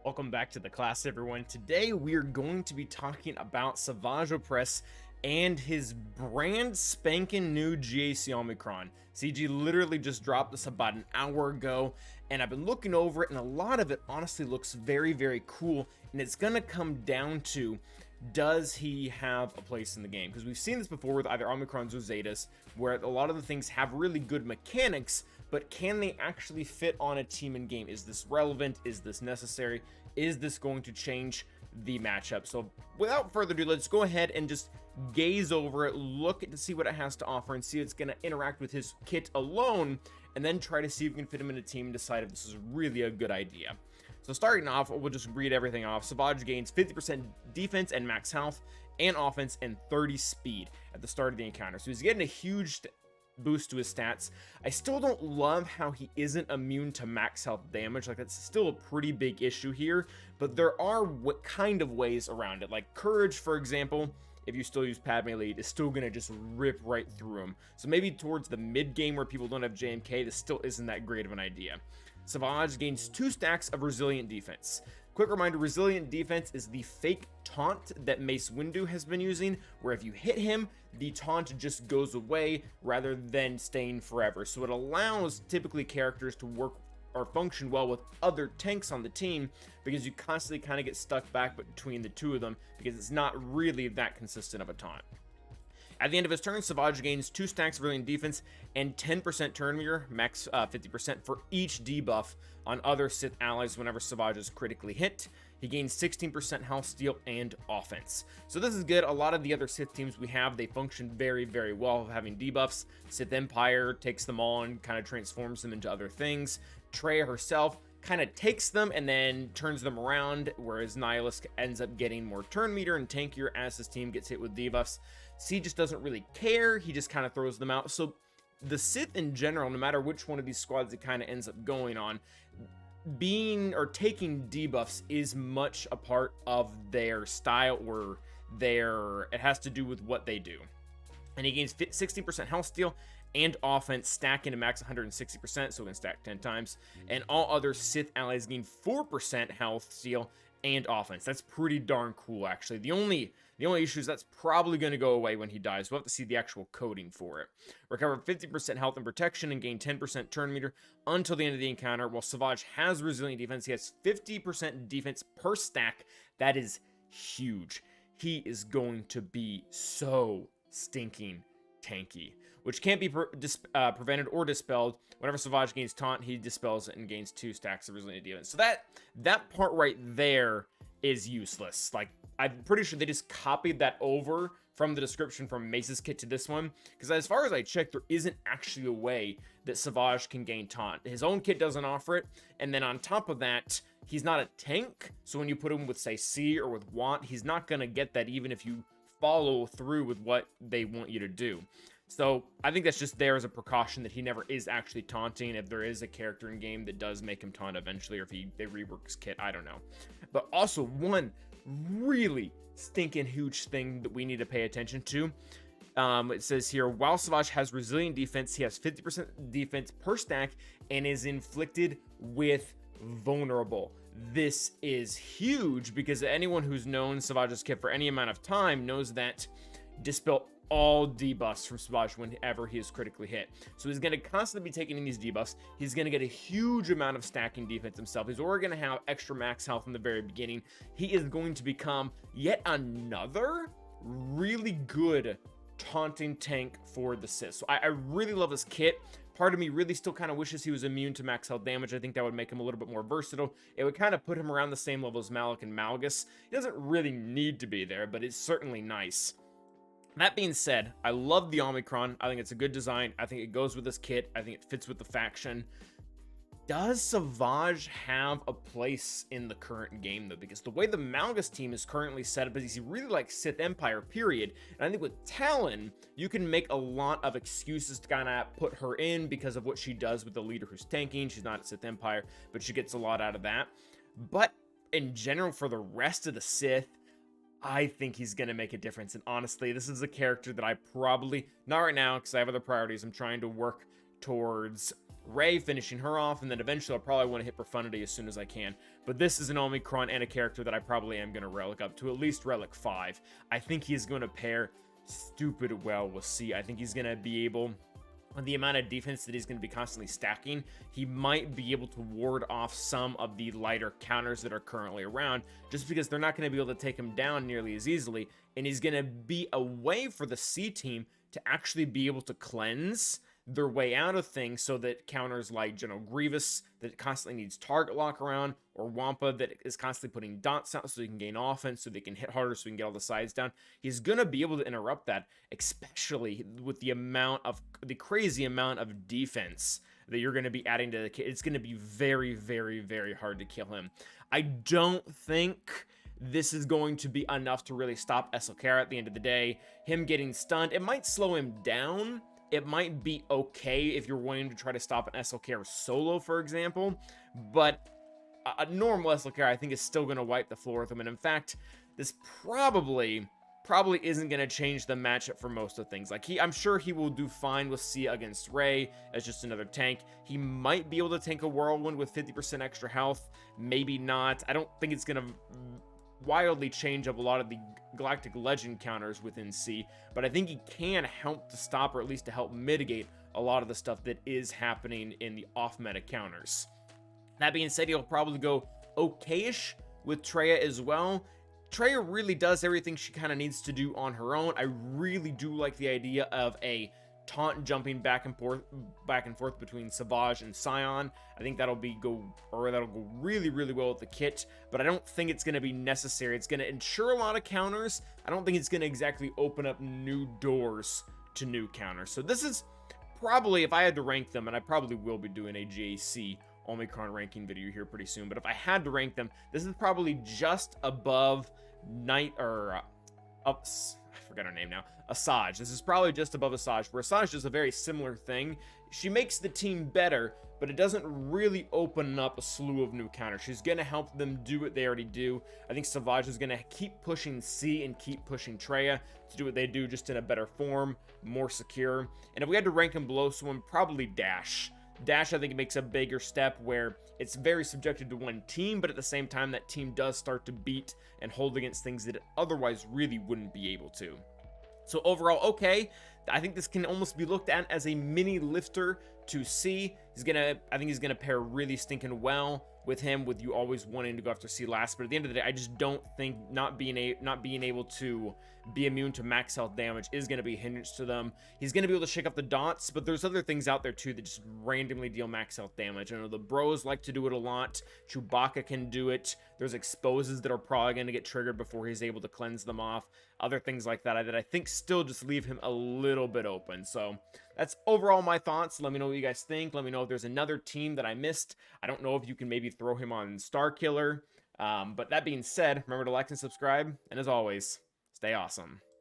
Welcome back to the class, everyone. Today we are going to be talking about Savage Opress and his brand spanking new GAC Omicron. CG literally just dropped this about an hour ago, and I've been looking over it, and a lot of it honestly looks very, very cool, and it's gonna come down to, does he have a place in the game? Because we've seen this before with either Omicrons or Zetas, where a lot of the things have really good mechanics, but can they actually fit on a team in game? Is this relevant? Is this necessary? Is this going to change the matchup? So without further ado, let's go ahead and just gaze over it, look to see what it has to offer, and see if it's going to interact with his kit alone, and then try to see if we can fit him in a team and decide if this is really a good idea. So starting off, we'll just read everything off. Savage gains 50% defense and max health and offense and 30 speed at the start of the encounter. So he's getting a huge boost to his stats. I still don't love how he isn't immune to max health damage. Like, that's still a pretty big issue here, but there are what kind of ways around it. Like Courage, for example, if you still use Padme Lead, is still gonna just rip right through him. So maybe towards the mid game where people don't have JMK, this still isn't that great of an idea. Savage gains 2 stacks of resilient defense. Quick reminder, resilient defense is the fake taunt that Mace Windu has been using, where if you hit him, the taunt just goes away rather than staying forever. So it allows typically characters to work or function well with other tanks on the team, because you constantly kind of get stuck back between the two of them, because it's not really that consistent of a taunt. At the end of his turn, Savage gains 2 stacks of resilient defense and 10% turn meter, max 50% for each debuff on other Sith allies whenever Savage is critically hit. He gains 16% health steal and offense. So this is good. A lot of the other Sith teams we have, they function very, very well of having debuffs. Sith Empire takes them all and kind of transforms them into other things. Trey herself kind of takes them and then turns them around, whereas Nihilus ends up getting more turn meter and tankier as his team gets hit with debuffs. C just doesn't really care. He just kind of throws them out. So the Sith in general, no matter which one of these squads it kind of ends up going on, being or taking debuffs is much a part of their style, or it has to do with what they do. And he gains 16% health steal and offense, stacking to max 160%, so we can stack 10 times. And all other Sith allies gain 4% health steal and offense. That's pretty darn cool, actually. The only issue is that's probably going to go away when he dies. We'll have to see the actual coding for it. Recover 50% health and protection and gain 10% turn meter until the end of the encounter. While Savage has resilient defense, he has 50% defense per stack. That is huge. He is going to be so stinking tanky, which can't be prevented or dispelled. Whenever Savage gains taunt, he dispels it and gains 2 stacks of resilient defense. So that part right there is useless. Like, I'm pretty sure they just copied that over from the description from Mace's kit to this one, because as far as I checked, there isn't actually a way that Savage can gain taunt. His own kit doesn't offer it, and then on top of that, he's not a tank, so when you put him with, say, C or with Want, he's not going to get that even if you follow through with what they want you to do. So I think that's just there as a precaution that he never is actually taunting. If there is a character in game that does make him taunt eventually, or if they rework his kit, I don't know. But also, one really stinking huge thing that we need to pay attention to. It says here, while Savage has resilient defense, he has 50% defense per stack and is inflicted with vulnerable. This is huge, because anyone who's known Savage's kit for any amount of time knows that dispel all debuffs from Savage whenever he is critically hit. So he's going to constantly be taking in these debuffs. He's going to get a huge amount of stacking defense himself. He's already going to have extra max health in the very beginning. He is going to become yet another really good taunting tank for the Sith. So I really love this kit. Part of me really still kind of wishes he was immune to max health damage. I think that would make him a little bit more versatile. It would kind of put him around the same level as Malik and Malgus. He doesn't really need to be there, but it's certainly nice. That being said, I love the Omicron. I think it's a good design. I think it goes with this kit. I think it fits with the faction. Does Savage have a place in the current game, though? Because the way the Malgus team is currently set up is he really likes Sith Empire, period. And I think with Talon, you can make a lot of excuses to kind of put her in because of what she does with the leader who's tanking. She's not at Sith Empire, but she gets a lot out of that. But in general, for the rest of the Sith, I think he's going to make a difference. And honestly, this is a character that I probably, not right now because I have other priorities, I'm trying to work towards Rey, finishing her off, and then eventually I'll probably want to hit Profundity as soon as I can. But this is an Omicron and a character that I probably am going to relic up to at least relic 5. I think he's going to pair stupid well with C. I think he's going to be able, on the amount of defense that he's going to be constantly stacking, he might be able to ward off some of the lighter counters that are currently around, just because they're not going to be able to take him down nearly as easily, and he's going to be a way for the C team to actually be able to cleanse their way out of things, so that counters like General Grievous that constantly needs target lock around, or Wampa that is constantly putting dots out so they can gain offense, so they can hit harder, so we can get all the sides down. He's gonna be able to interrupt that, especially with the crazy amount of defense that you're going to be adding to the kit. It's going to be very, very, very hard to kill him. I don't think this is going to be enough to really stop SLK at the end of the day. Him getting stunned, it might slow him down. It might be okay if you're wanting to try to stop an SLK solo, for example, but a normal SLK, I think, is still going to wipe the floor with him. And in fact, this probably isn't going to change the matchup for most of things. Like, I'm sure he will do fine with Sia against Rey as just another tank. He might be able to tank a Whirlwind with 50% extra health, maybe not. I don't think it's going to wildly change up a lot of the Galactic Legend counters within C, but I think he can help to stop, or at least to help mitigate a lot of the stuff that is happening in the off-meta counters. That being said, he'll probably go okay-ish with Traya as well. Traya really does everything she kind of needs to do on her own. I really do like the idea of a taunt jumping back and forth between Savage and Scion. I think that'll go really, really well with the kit, but I don't think it's going to be necessary. It's going to ensure a lot of counters. I don't think it's going to exactly open up new doors to new counters. So this is probably, if I had to rank them, and I probably will be doing a GAC Omicron ranking video here pretty soon, but if I had to rank them, this is probably just above I forgot her name now, Asajj. This is probably just above Asajj, where Asajj does a very similar thing. She makes the team better, but it doesn't really open up a slew of new counters. She's going to help them do what they already do. I think Savage is going to keep pushing C and keep pushing Traya to do what they do, just in a better form, more secure. And if we had to rank them below someone, probably Dash. Dash, I think, makes a bigger step where it's very subjected to one team, but at the same time, that team does start to beat and hold against things that it otherwise really wouldn't be able to. So overall, okay, I think this can almost be looked at as a mini lifter to C. I think he's gonna pair really stinking well with him, with you always wanting to go after C last. But at the end of the day, I just don't think not being able to be immune to max health damage is going to be a hindrance to them. He's going to be able to shake up the dots, but there's other things out there too that just randomly deal max health damage. I know the bros like to do it a lot. Chewbacca can do it. There's exposes that are probably going to get triggered before he's able to cleanse them off. Other things like that I think still just leave him a little bit open. So that's overall my thoughts. Let me know what you guys think. Let me know if there's another team that I missed. I don't know if you can maybe throw him on Star Killer. But that being said, remember to like and subscribe. And as always, stay awesome.